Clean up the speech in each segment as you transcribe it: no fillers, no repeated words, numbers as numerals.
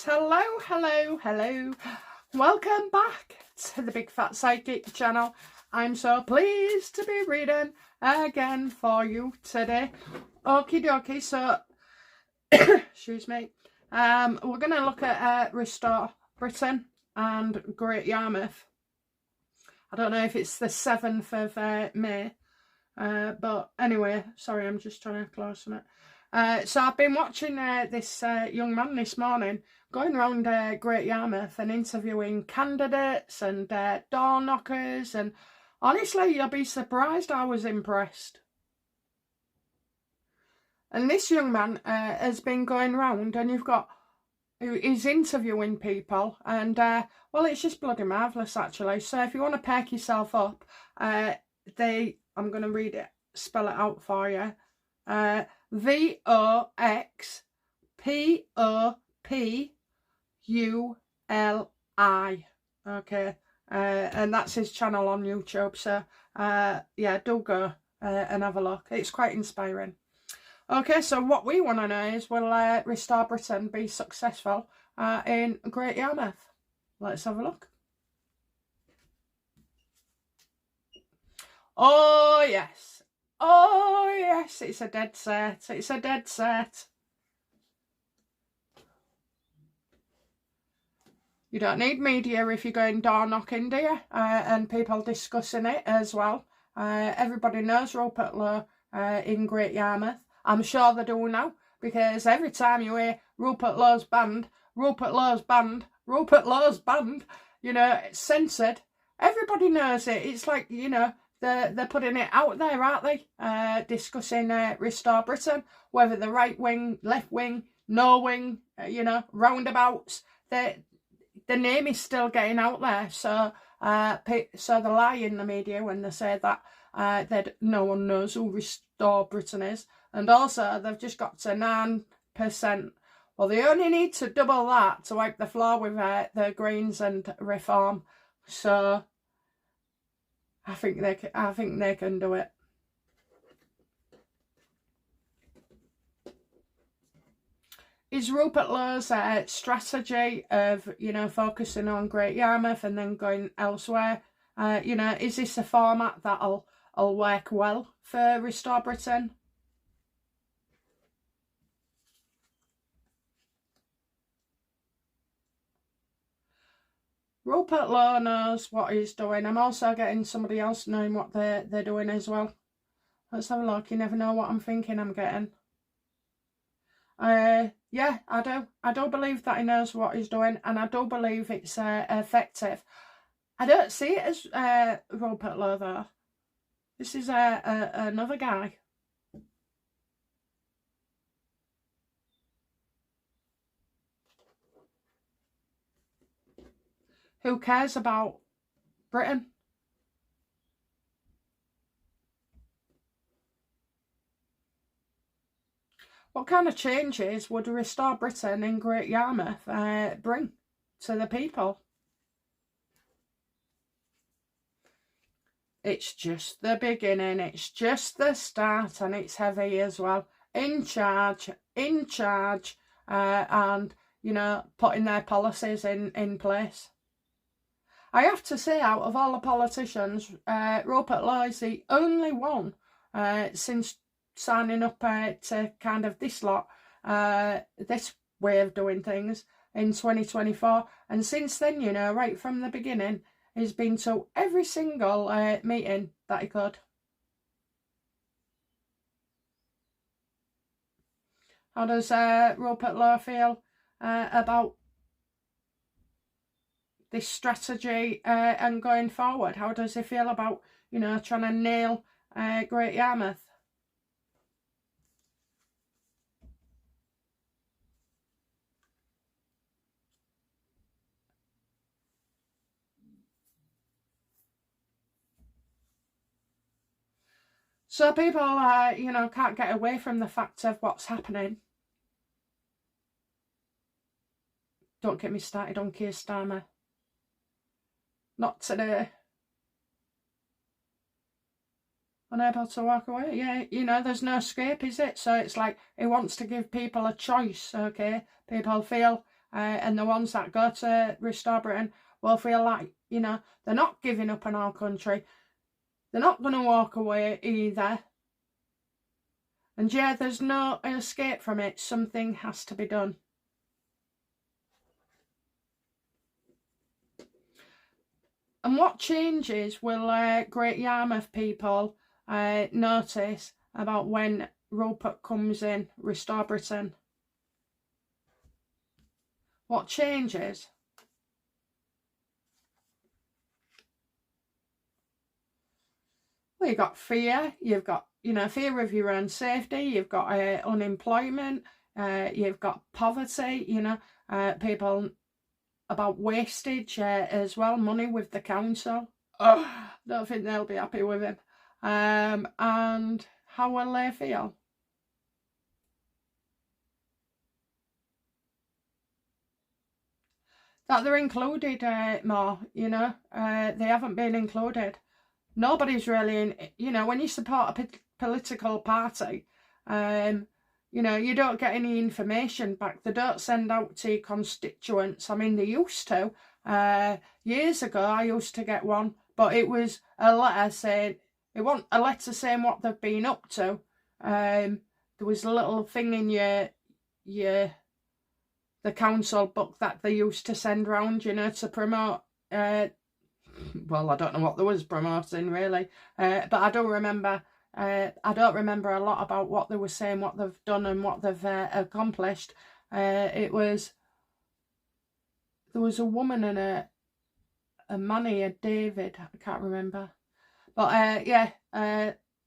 guys, hello. Welcome back to the Big Fat Psychic channel. I'm so pleased to be reading again for you today. Okie dokie, so excuse me. We're going to look at Restore Britain and Great Yarmouth. I don't know if it's the 7th of May, but anyway, sorry, I'm just trying to close on it. So I've been watching this young man this morning going around Great Yarmouth and interviewing candidates and door knockers, and honestly, you'll be surprised I was impressed. And this young man has been going round, and he's interviewing people, and well, it's just bloody marvellous actually. So if you want to perk yourself up, I'm going to read it, spell it out for you. VOXPOPULI. Okay, and that's his channel on YouTube. So yeah, do go and have a look. It's quite inspiring. Okay, so what we want to know is, will Restore Britain be successful in Great Yarmouth? Let's have a look. Oh yes. Oh yes, it's a dead set. It's a dead set. You don't need media if you're going door knocking, do you? And people discussing it as well. Everybody knows Rupert Lowe in Great Yarmouth. I'm sure they do now, because every time you hear Rupert Lowe's band, Rupert Lowe's band, Rupert Lowe's band, you know, it's censored. Everybody knows it. It's like, you know, they're putting it out there, aren't they? Discussing Restore Britain, whether the right wing, left wing, no wing, you know, roundabouts. The name is still getting out there. So so they lie in the media when they say that that no one knows who Restore Britain is, and also they've just got to 9%. Well, they only need to double that to wipe the floor with the Greens and Reform. So I think they can do it. Is Rupert Lowe's strategy of, you know, focusing on Great Yarmouth and then going elsewhere, you know, is this a format that'll work well for Restore Britain? Rupert Lowe knows what he's doing. I'm also getting somebody else knowing what they're doing as well. Let's have a look. You never know what I'm thinking I'm getting. Yeah, I do believe that he knows what he's doing, and I do believe it's effective. I don't see it as Rupert Lowe though. This is another guy. Who cares about Britain? What kind of changes would Restore Britain in Great Yarmouth bring to the people? It's just the beginning. It's just the start, and it's heavy as well. In charge, and, you know, putting their policies in place. I have to say, out of all the politicians, Rupert Lowe is the only one since signing up to kind of this lot, this way of doing things in 2024. And since then, you know, right from the beginning, he's been to every single meeting that he could. How does Rupert Lowe feel about this strategy and going forward? How does he feel about, you know, trying to nail Great Yarmouth? So people, you know, can't get away from the fact of what's happening. Don't get me started on Keir Starmer. Not today. Unable to walk away. Yeah, you know, there's no escape, is it? So it's like he wants to give people a choice, okay? People feel and the ones that go to Restore Britain will feel like, you know, they're not giving up on our country. They're not going to walk away either. And yeah, there's no escape from it. Something has to be done. And what changes will Great Yarmouth people notice about when Rupert comes in, Restore Britain? What changes? Well, you've got fear, you've got, you know, fear of your own safety, you've got unemployment, you've got poverty, you know, people about wastage as well, money with the council. Oh, I don't think they'll be happy with him. And how will they feel? That they're included more, you know, they haven't been included. Nobody's really in, you know, when you support a political party, you know, you don't get any information back. They don't send out to your constituents. I mean, they used to. Years ago, I used to get one, but it was a letter saying, it wasn't a letter saying what they've been up to. There was a little thing in the council book that they used to send round, you know, to promote, well, I don't know what there was promoting really, but I don't remember a lot about what they were saying, what they've done and what they've accomplished. There was a woman and a Manny, a David, I can't remember. But yeah,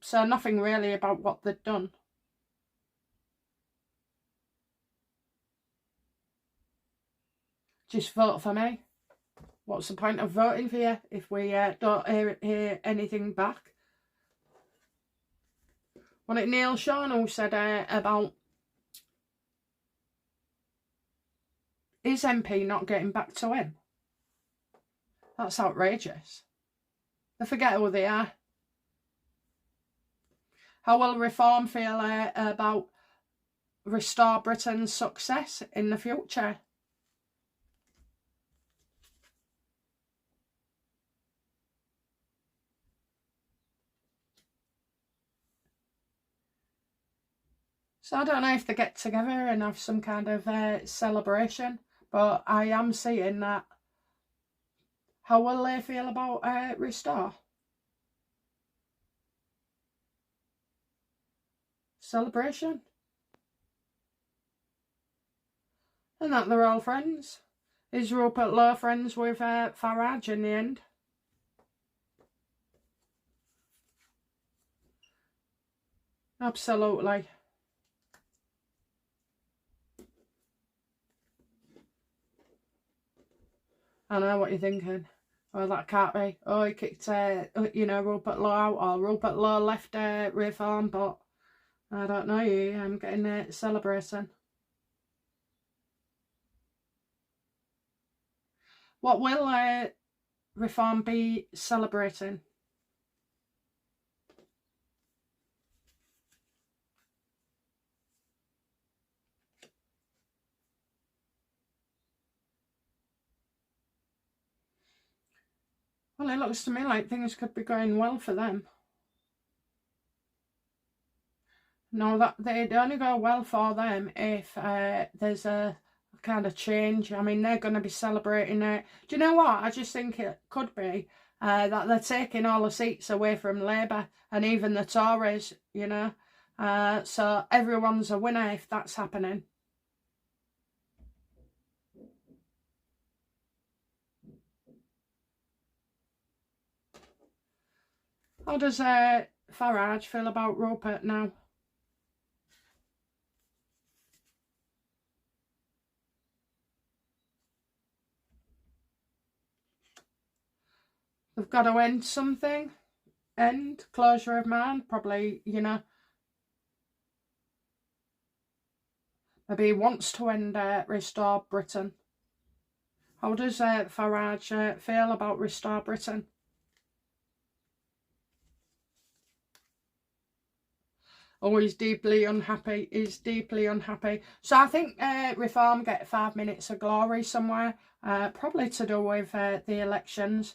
so nothing really about what they'd done. Just vote for me. What's the point of voting for you if we don't hear anything back? Wasn't it Neil Sean who said about his MP not getting back to him? That's outrageous. They forget who they are. How will Reform feel about Restore Britain's success in the future? So I don't know if they get together and have some kind of celebration, but I am seeing that. How will they feel about Restore? Celebration? And that they're all friends. Is Rupert Lowe friends with Farage in the end? Absolutely. I know what you're thinking. Oh, that can't be. Oh, he kicked, you know, Rupert Lowe out, or Rupert Lowe left Reform, but I don't know you. I'm getting celebrating. What will Reform be celebrating? Well, it looks to me like things could be going well for them. No, that they'd only go well for them if there's a kind of change. I mean, they're going to be celebrating it. Do you know what? I just think it could be that they're taking all the seats away from Labour and even the Tories, you know. So everyone's a winner if that's happening. How does Farage feel about Rupert now? They've got to end something. End, closure of mind, probably, you know. Maybe he wants to end Restore Britain. How does Farage feel about Restore Britain? Oh, he's deeply unhappy. He's deeply unhappy. So I think Reform get 5 minutes of glory somewhere. Probably to do with the elections.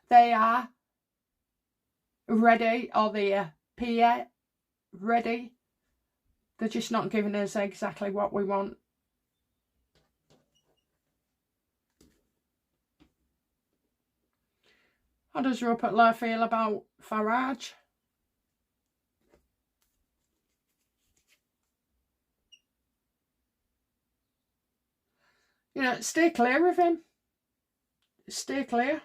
They are ready, or the PA ready. They're just not giving us exactly what we want. How does Rupert Lowe feel about Farage? You know, stay clear of him. Stay clear.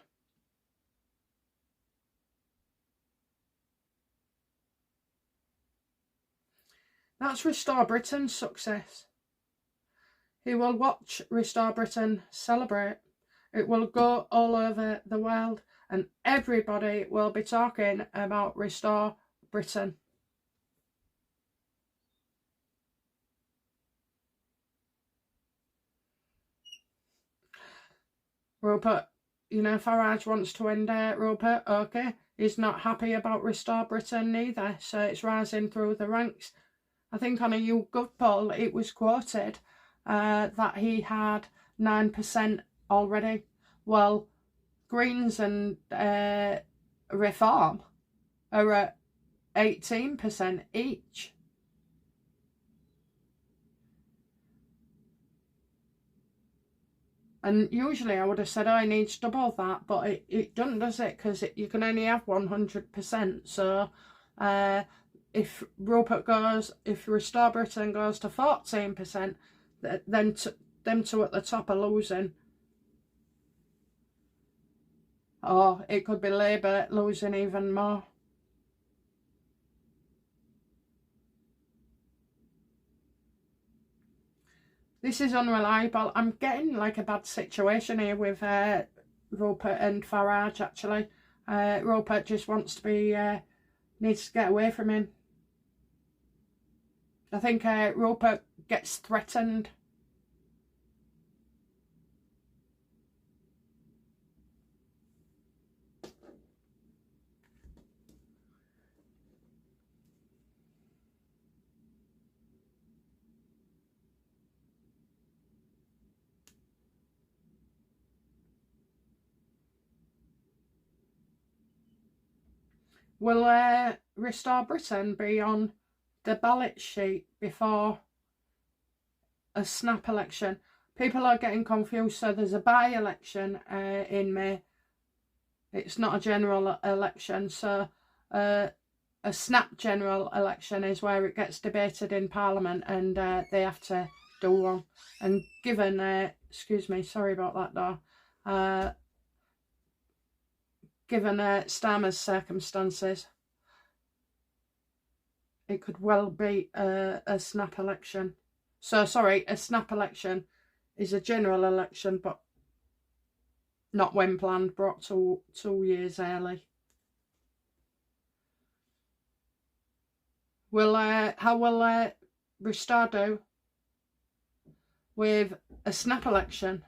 That's Restore Britain's success. He will watch Restore Britain celebrate. It will go all over the world and everybody will be talking about Restore Britain. Rupert, you know, Farage wants to end Rupert, okay. He's not happy about Restore Britain neither, so it's rising through the ranks. I think on a YouGov poll it was quoted that he had 9% already. Well, Greens and Reform are at 18% each. And usually I would have said, oh, he needs double that, but it doesn't, does it? Because you can only have 100%. So if Rupert goes, if Restore Britain goes to 14%, then them two at the top are losing. Or it could be Labour losing even more. This is unreliable. I'm getting like a bad situation here with Rupert and Farage actually. Rupert just wants to be, needs to get away from him. I think Rupert gets threatened. Will Restore Britain be on the ballot sheet before a snap election? People are getting confused. So there's a by-election in May. It's not a general election. So a snap general election is where it gets debated in Parliament and they have to do one. And given, excuse me, sorry about that door. Given Starmer's circumstances, it could well be a snap election. So, sorry, a snap election is a general election, but not when planned, brought 2 years early. How will Restore do with a snap election?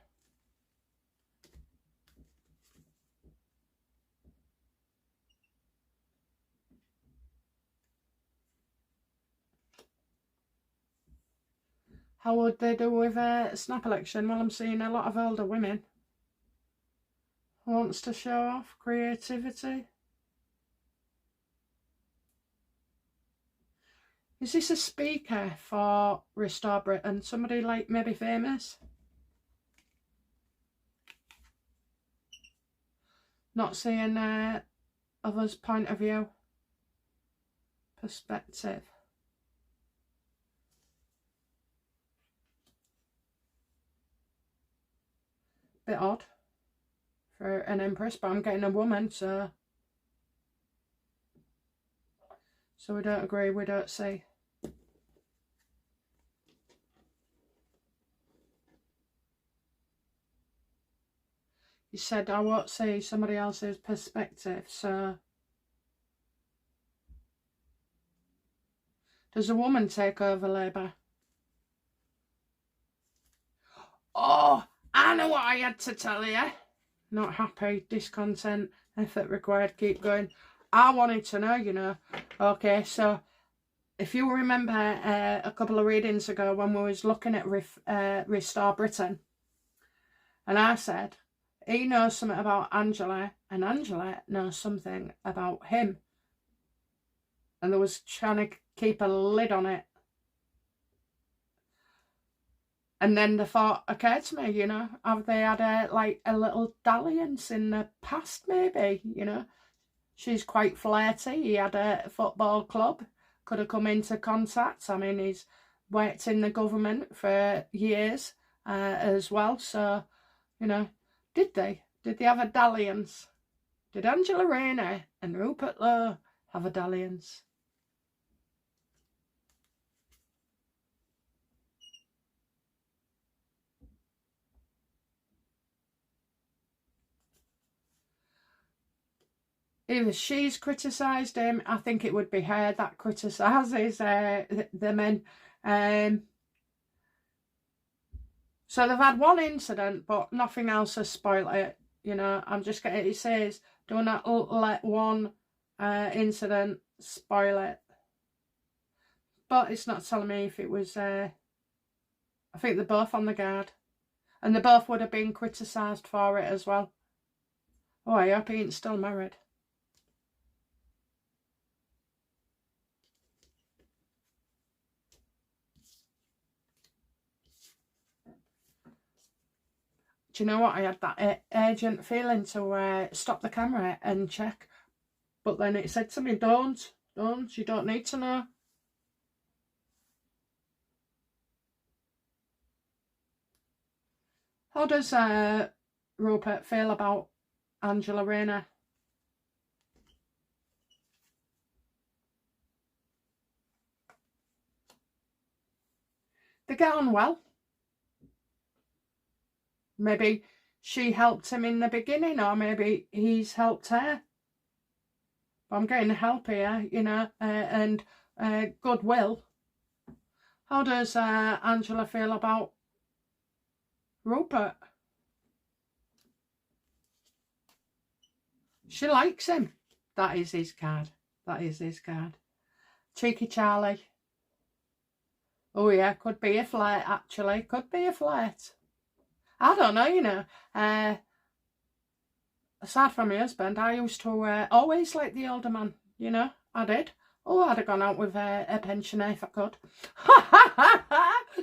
How would they do with a snap election? Well, I'm seeing a lot of older women who wants to show off creativity. Is this a speaker for Restore Britain? Somebody like maybe famous? Not seeing others' point of view. Perspective. Bit odd for an empress, but I'm getting a woman, so we don't agree, we don't see. You said I won't see somebody else's perspective, so does a woman take over Labour? Oh, I know what I had to tell you. Not happy, discontent, effort required, keep going. I wanted to know, you know. Okay, so if you remember a couple of readings ago when we was looking at Restore Britain, and I said he knows something about Angela and Angela knows something about him, and they was trying to keep a lid on it. And then the thought occurred to me, you know, have they had a little dalliance in the past maybe, you know? She's quite flirty. He had a football club, could have come into contact. I mean, he's worked in the government for years as well. So, you know, did they have a dalliance? Did Angela Raynor and Rupert Lowe have a dalliance? If she's criticised him, I think it would be her that criticises the men. So they've had one incident, but nothing else has spoiled it. You know, I'm just getting, it says, do not let one incident spoil it. But it's not telling me if it was, I think they're both on the guard. And they both would have been criticised for it as well. Oh, I hope he ain't still married. Do you know what? I had that urgent feeling to stop the camera and check. But then it said to me, don't, you don't need to know. How does Rupert feel about Angela Raynor? They get on well. Maybe she helped him in the beginning, or maybe he's helped her. But I'm getting help here, you know, and goodwill. How does Angela feel about Rupert? She likes him. That is his card. That is his card. Cheeky Charlie. Oh yeah, could be a flirt actually. Could be a flirt. I don't know, you know. Aside from my husband, I used to always like the older man, you know. I did. Oh, I'd have gone out with a pensioner if I could.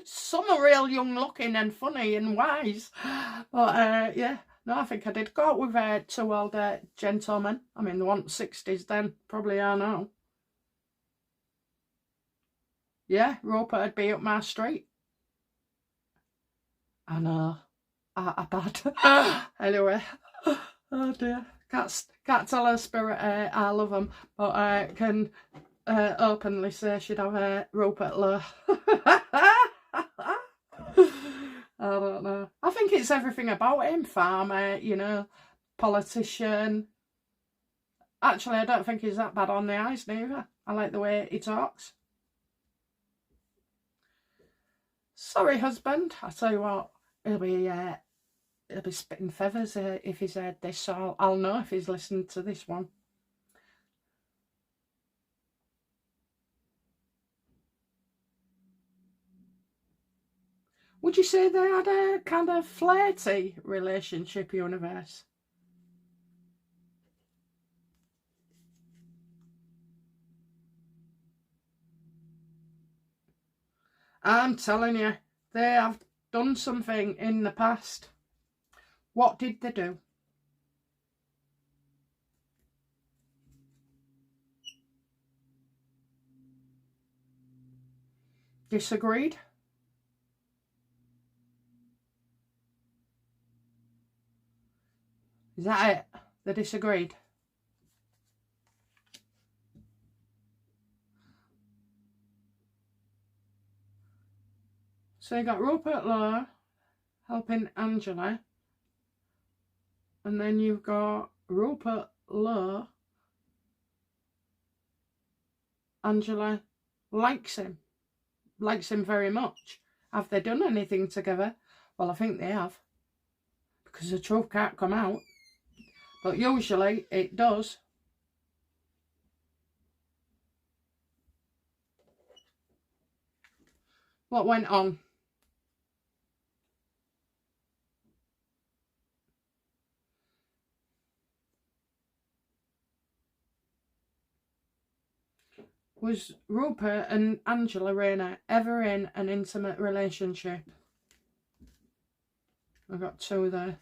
Some are real young looking and funny and wise. But yeah, no, I think I did go out with two older gentlemen. I mean, they weren't 60s then, probably are now. Yeah, Rupert would be up my street. I know. I bad. Anyway. Oh dear. Can't tell her spirit I love him, but I can openly say she'd have Rupert Lowe. I don't know. I think it's everything about him. Farmer, you know, politician. Actually, I don't think he's that bad on the eyes neither. I like the way he talks. Sorry, husband. I tell you what, he'll be spitting feathers if he's heard this, so I'll know if he's listening to this one. Would you say they had a kind of flirty relationship, universe? I'm telling you, they have done something in the past. What did they do? Disagreed? Is that it? They disagreed? So you got Rupert Lowe helping Angela, and then you've got Rupert Lowe. Angela likes him very much. Have they done anything together? Well, I think they have, because the truth can't come out, but usually it does. What went on? Was Rupert and Angela Raynor ever in an intimate relationship? I've got two there.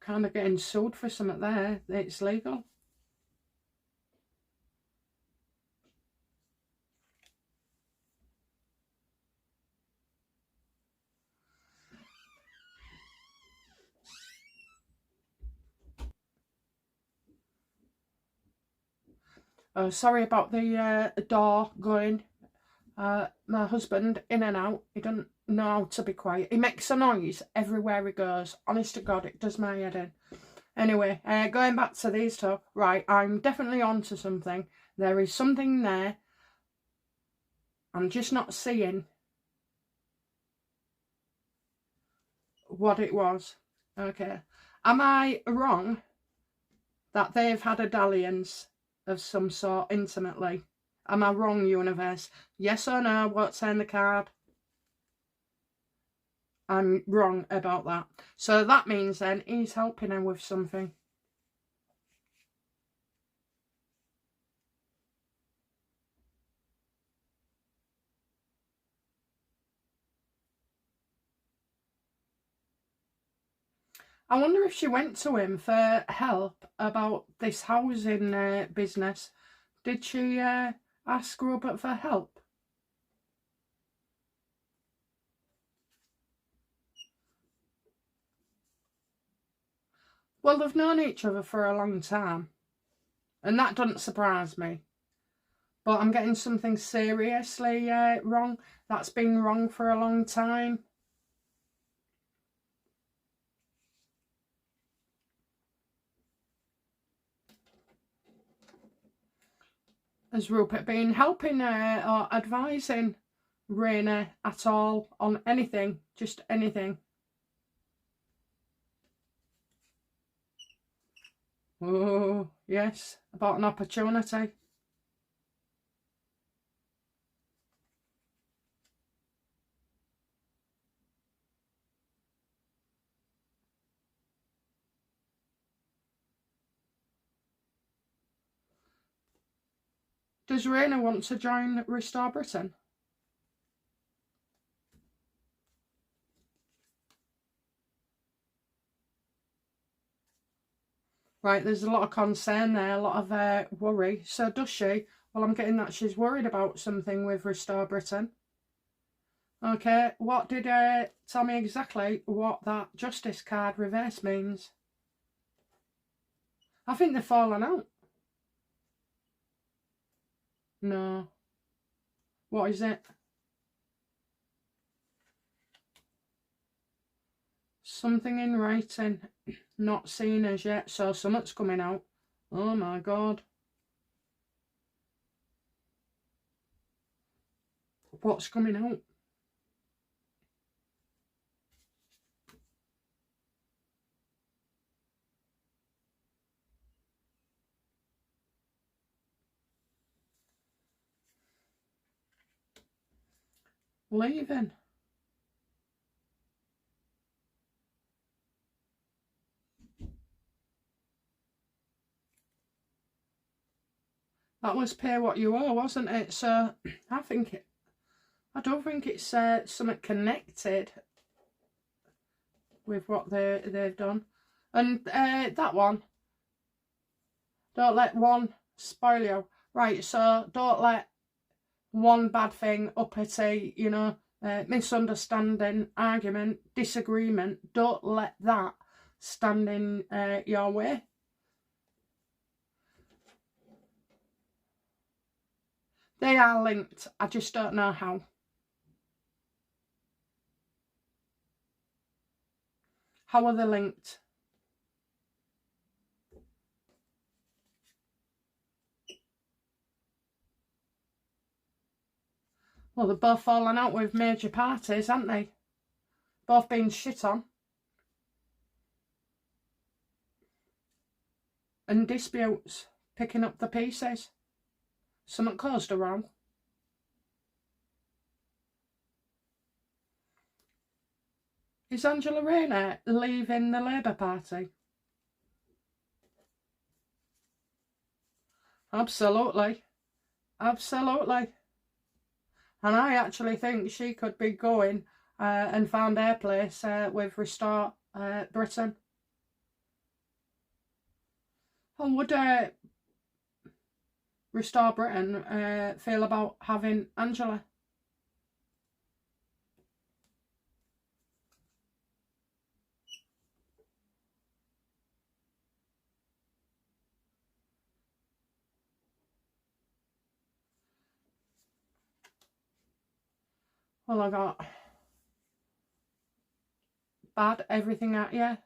Kind of getting sued for something there. It's legal. Oh, sorry about the door going. My husband, in and out, he doesn't know how to be quiet. He makes a noise everywhere he goes. Honest to God, it does my head in. Anyway, going back to these two. Right, I'm definitely onto something. There is something there. I'm just not seeing what it was. Okay. Am I wrong that they've had a dalliance of some sort intimately? Am I wrong, universe? Yes or no? What's in the card? I'm wrong about that. So that means then he's helping her with something. I wonder if she went to him for help about this housing business. Did she ask Rupert for help? Well, they've known each other for a long time, and that doesn't surprise me. But I'm getting something seriously wrong. That's been wrong for a long time. Has Rupert been helping her or advising Raynor at all on anything? Just anything? Oh, yes, about an opportunity. Does Raynor want to join Restore Britain? Right, there's a lot of concern there, a lot of worry. So does she? Well, I'm getting that she's worried about something with Restore Britain. Okay, what did tell me exactly what that Justice card reverse means? I think they've fallen out. No. What is it? Something in writing. Not seen as yet, so something's coming out. Oh my God. What's coming out? Leaving. That was pay what you owe, wasn't it? So I don't think it's something connected with what they've done. And that one, don't let one spoil you. Right, so don't let one bad thing, uppity, you know, misunderstanding, argument, disagreement, don't let that stand in your way. They are linked, I just don't know how. How are they linked? Well, they've both fallen out with major parties, haven't they? Both been shit on. and disputes, picking up the pieces. Something caused a row. Is Angela Raynor leaving the Labour Party? Absolutely. Absolutely. And I actually think she could be going and found her place with Restore Britain. And would Restore Britain feel about having Angela? Well, I got bad everything at you.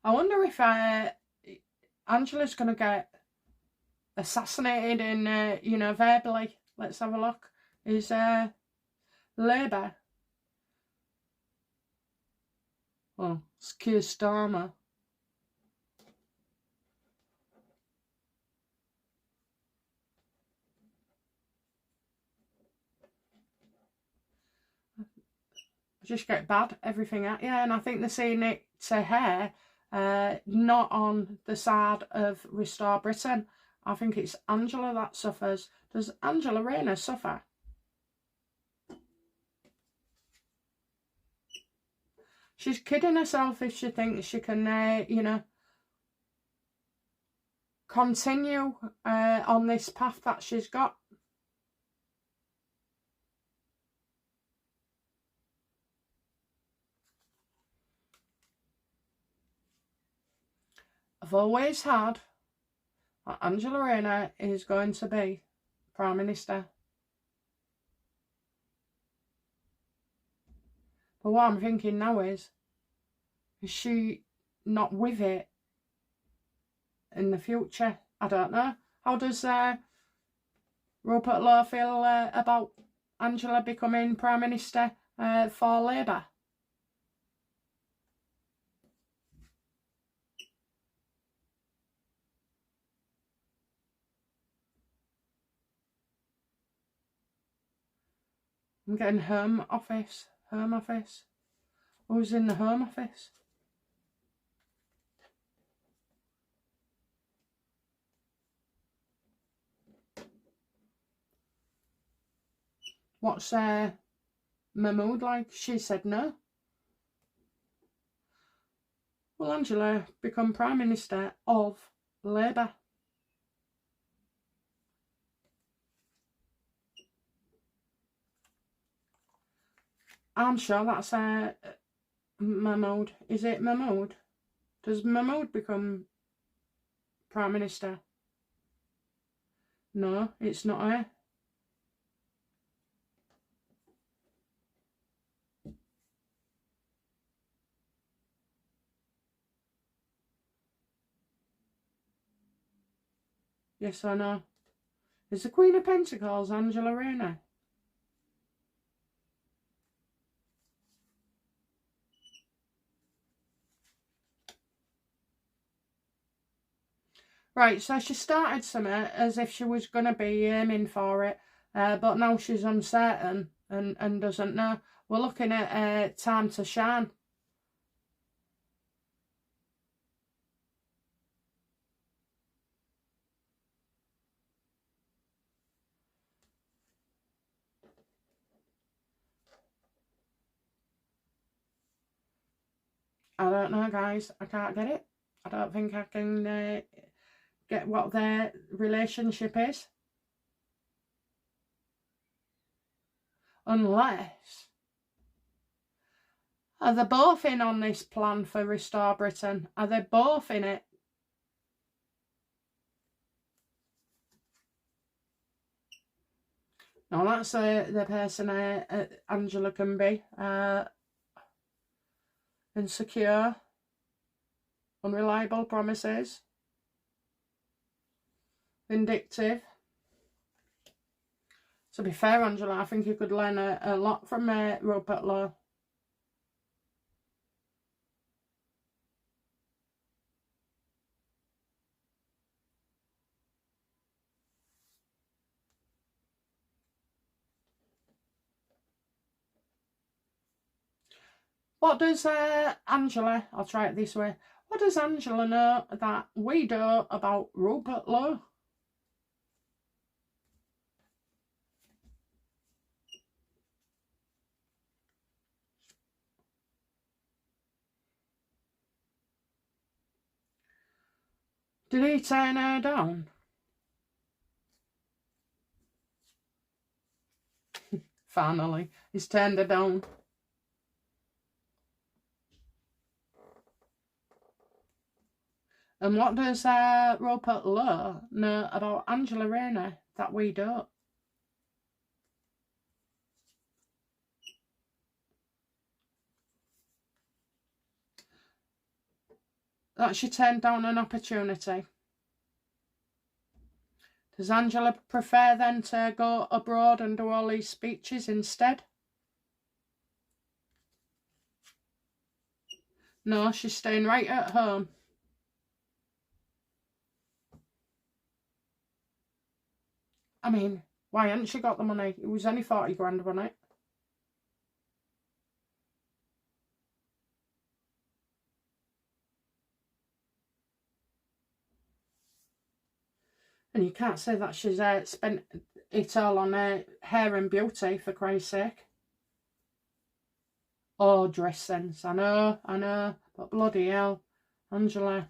I wonder if Angela's going to get assassinated in, you know, verbally. Let's have a look. Is Labour? Oh, it's Keir Starmer. Just get bad everything at you, and I think they're seeing it to her, not on the side of Restore Britain. I think it's Angela that suffers. Does Angela Raynor suffer? She's kidding herself if she thinks she can, you know, continue on this path that she's got. I've always had that Angela Raynor is going to be Prime Minister. But what I'm thinking now is she not with it in the future? I don't know. How does Rupert Lowe feel about Angela becoming Prime Minister for Labour? I'm getting Home Office. Home Office. Who's in the Home Office? What's Mahmood like? She said no. Will Angela become Prime Minister of Labour? I'm sure that's Mahmood. Is it Mahmood? Does Mahmood become Prime Minister? No, it's not her. Yes or no? Is the Queen of Pentacles Angela Raynor? Right, so she started something as if she was going to be aiming for it, but now she's uncertain and doesn't know. We're looking at time to shine. I don't know, guys. I can't get it. I don't think I can get what their relationship is. Unless... Are they both in on this plan for Restore Britain? Are they both in it? No, that's the person Angela can be. Insecure. Unreliable promises. Vindictive. To be fair, Angela, I think you could learn a lot from Rupert Lowe. What does Angela, I'll try it this way, what does Angela know that we do about Rupert Lowe? Did he turn her down? Finally, he's turned her down. And what does Rupert Lowe know about Angela Raynor that we don't? That she turned down an opportunity. Does Angela prefer then to go abroad and do all these speeches instead? No, she's staying right at home. I mean, why hadn't she got the money? It was only 40 grand, wasn't it? And you can't say that she's spent it all on hair and beauty, for Christ's sake. Oh, dress sense. I know. But bloody hell, Angela.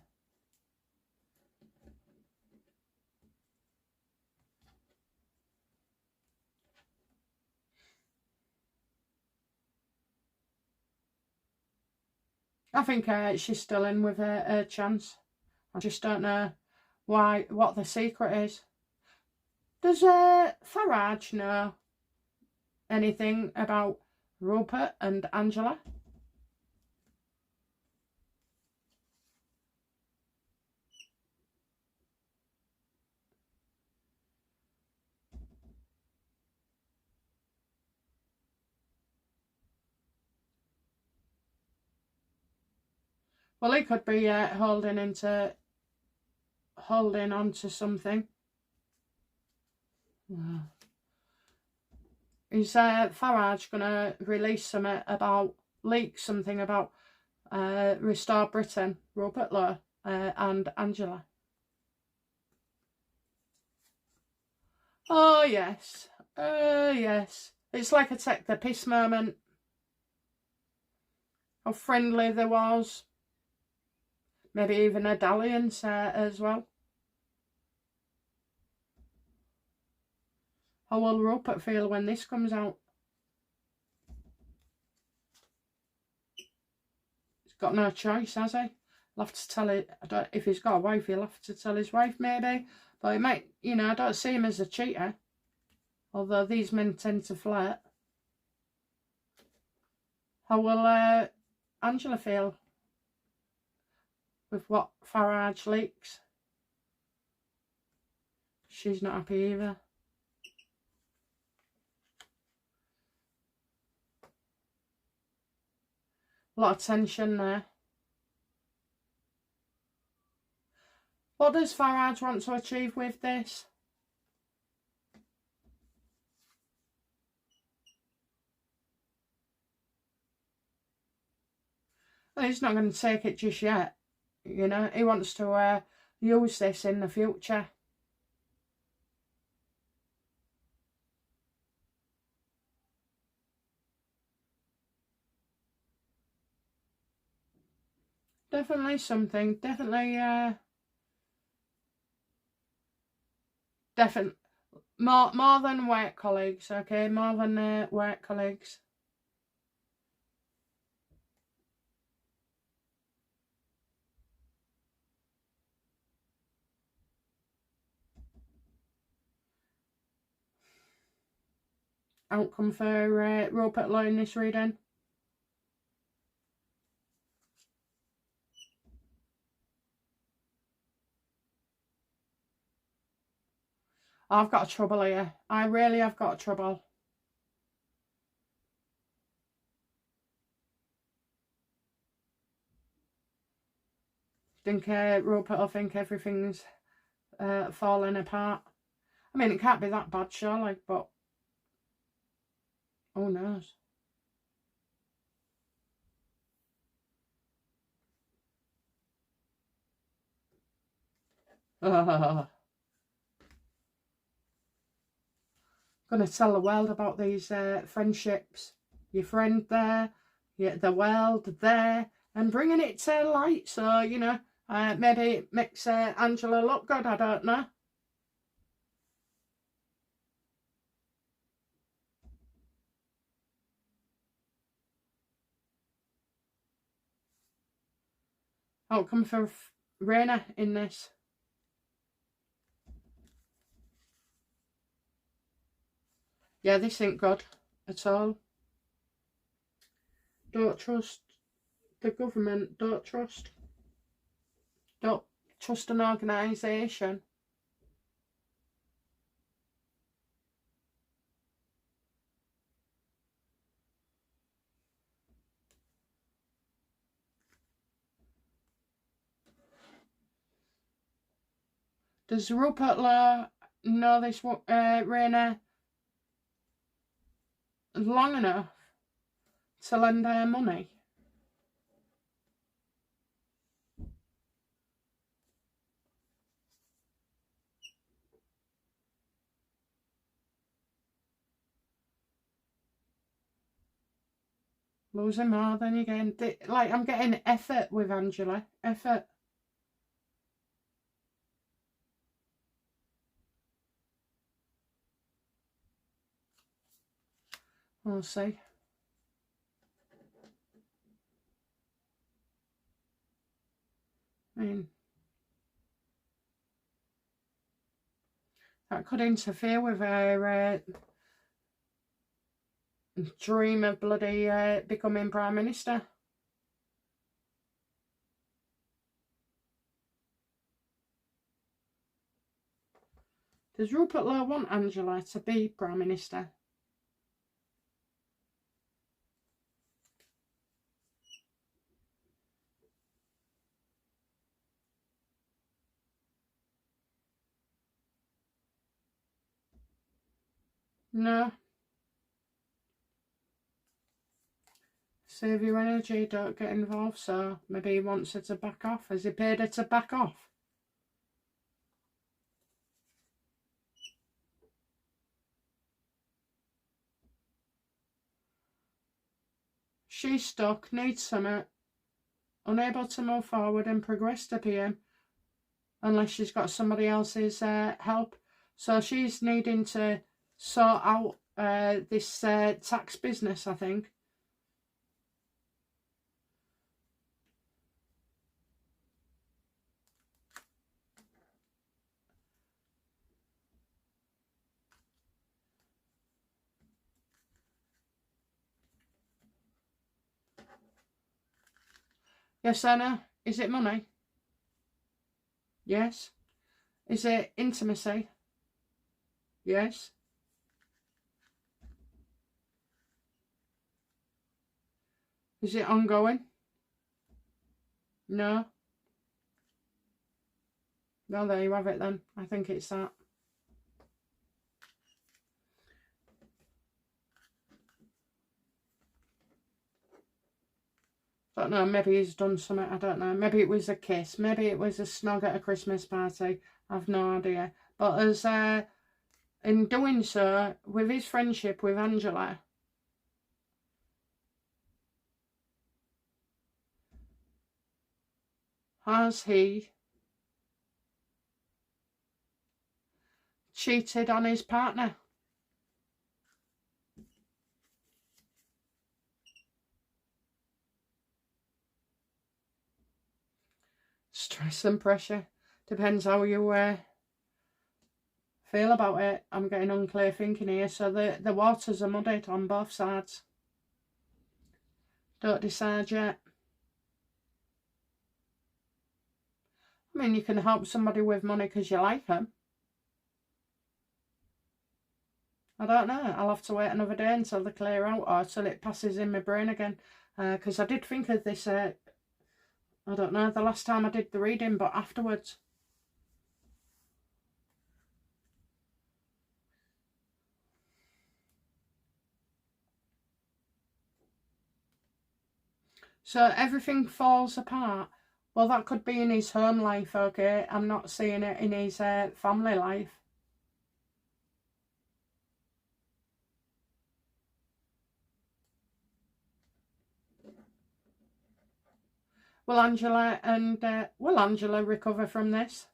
I think she's still in with her chance. I just don't know what the secret is. Does Farage know anything about Rupert and Angela? Well, he could be holding on to something. Wow. Is Farage going to release something leak something about Restore Britain, Rupert Lowe and Angela? Oh, yes. Yes. It's like a take the piss moment. How friendly there was. Maybe even a dalliance as well. How will Rupert feel when this comes out? He's got no choice, has he? He'll have to tell it. If he's got a wife, he'll have to tell his wife, maybe. But he might, I don't see him as a cheater. Although these men tend to flirt. How will Angela feel with what Farage leaks? She's not happy either. A lot of tension there. What does Farage want to achieve with this? Well, he's not going to take it just yet. He wants to use this in the future. Definitely something. Definitely, more than work colleagues, okay? More than work colleagues. Outcome for Rupert Lowe in this reading. I've got trouble here. I really have got trouble. I think Rupert will think everything's falling apart. I mean, it can't be that bad, surely, but who knows? Gonna tell the world about these friendships. Your friend there, the world there, and bringing it to light. So, you know, maybe it makes Angela look good, I don't know. Outcome for Raynor in this. Yeah, this ain't good at all. Don't trust the government. Don't trust an organisation. Does Rupert Lowe know this Raynor long enough to lend her money? Losing more than you're getting. Like, I'm getting effort with Angela. Effort. We'll see. I mean, that could interfere with her dream of bloody becoming Prime Minister. Does Rupert Lowe want Angela to be Prime Minister? No. Save your energy, don't get involved. So maybe he wants her to back off. Has he paid her to back off? She's stuck, needs something, unable to move forward and progress to PM unless she's got somebody else's help. So she's needing to sort out this tax business, I think. Yes, Anna. Is it money? Yes. Is it intimacy? Yes. Is it ongoing? No. Well, there you have it then. I think it's that. I don't know, maybe he's done something, I don't know. Maybe it was a kiss. Maybe it was a snog at a Christmas party. I've no idea. But as in doing so, with his friendship with Angela, has he cheated on his partner? Stress and pressure. Depends how you feel about it. I'm getting unclear thinking here. So the waters are muddied on both sides. Don't decide yet. I mean, you can help somebody with money because you like them. I don't know. I'll have to wait another day until they clear out or till it passes in my brain again. Because I did think of this, I don't know, the last time I did the reading, but afterwards. So everything falls apart Well, that could be in his home life, okay? I'm not seeing it in his family life. Will Angela recover from this?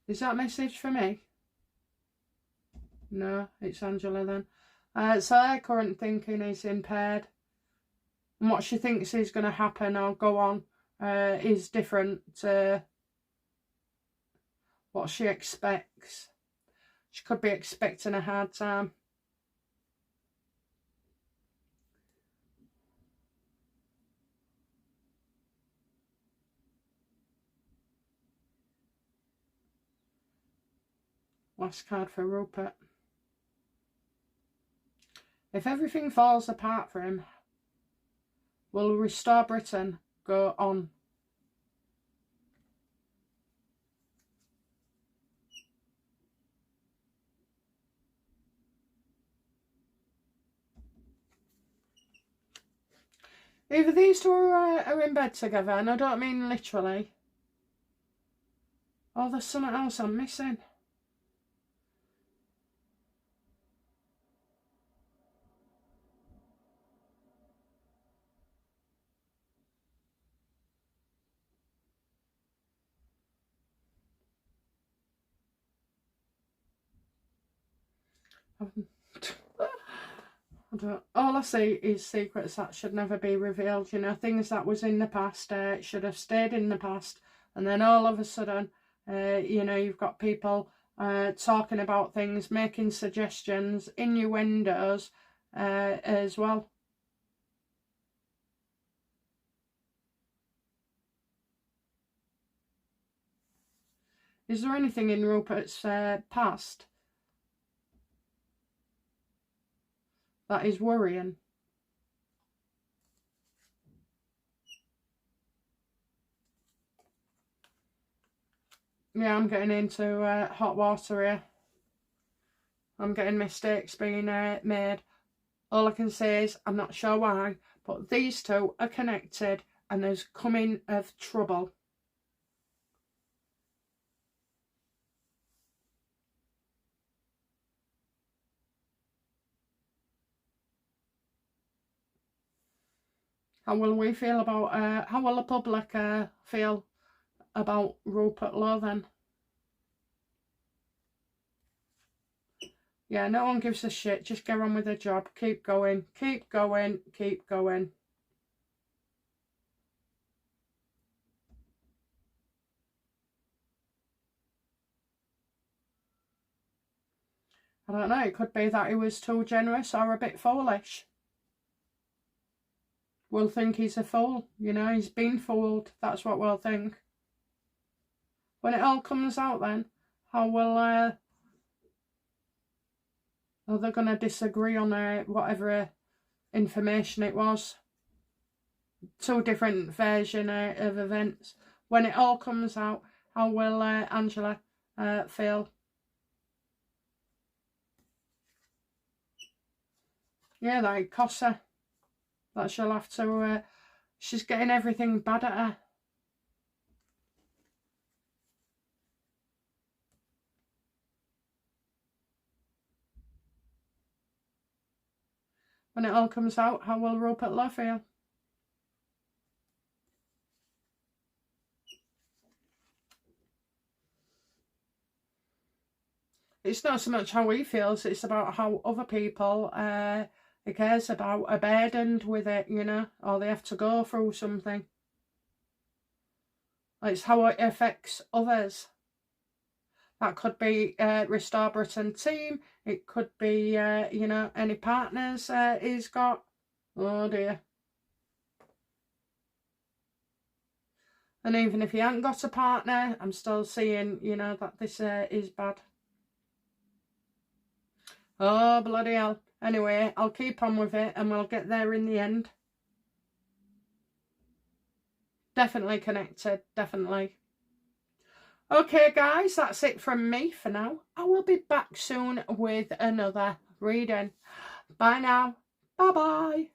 Is that a message for me? No, it's Angela then. So her current thinking is impaired. And what she thinks is going to happen or go on is different to what she expects. She could be expecting a hard time. Last card for Rupert. If everything falls apart for him, will Restore Britain go on? Either these two are in bed together, and I don't mean literally. Oh, there's something else I'm missing. All I see is secrets that should never be revealed, you know, things that was in the past, should have stayed in the past, and then all of a sudden, you know, you've got people talking about things, making suggestions, innuendos as well. Is there anything in Rupert's past that is worrying? Yeah, I'm getting into hot water here. I'm getting mistakes being made. All I can say is I'm not sure why, but these two are connected and there's coming of trouble. How will we feel about, how will the public feel about Rupert Lowe then? Yeah, no one gives a shit. Just get on with the job. Keep going. Keep going. Keep going. I don't know. It could be that he was too generous or a bit foolish. We'll think he's a fool. You know, he's been fooled. That's what we'll think. When it all comes out then, how will... are they going to disagree on whatever information it was? Two different versions of events. When it all comes out, how will Angela feel? Yeah, that costs her. That she'll have to... she's getting everything bad at her. When it all comes out, how will Rupert Lowe feel? It's not so much how he feels, it's about how other people he cares about are burdened with it, you know, or they have to go through something. It's how it affects others. That could be Restore Britain team. It could be, you know, any partners he's got. Oh dear. And even if he hasn't got a partner, I'm still seeing, you know, that this is bad. Oh, bloody hell. Anyway, I'll keep on with it and we'll get there in the end. Definitely connected, definitely. Okay guys, that's it from me for now. I will be back soon with another reading. Bye now. Bye bye.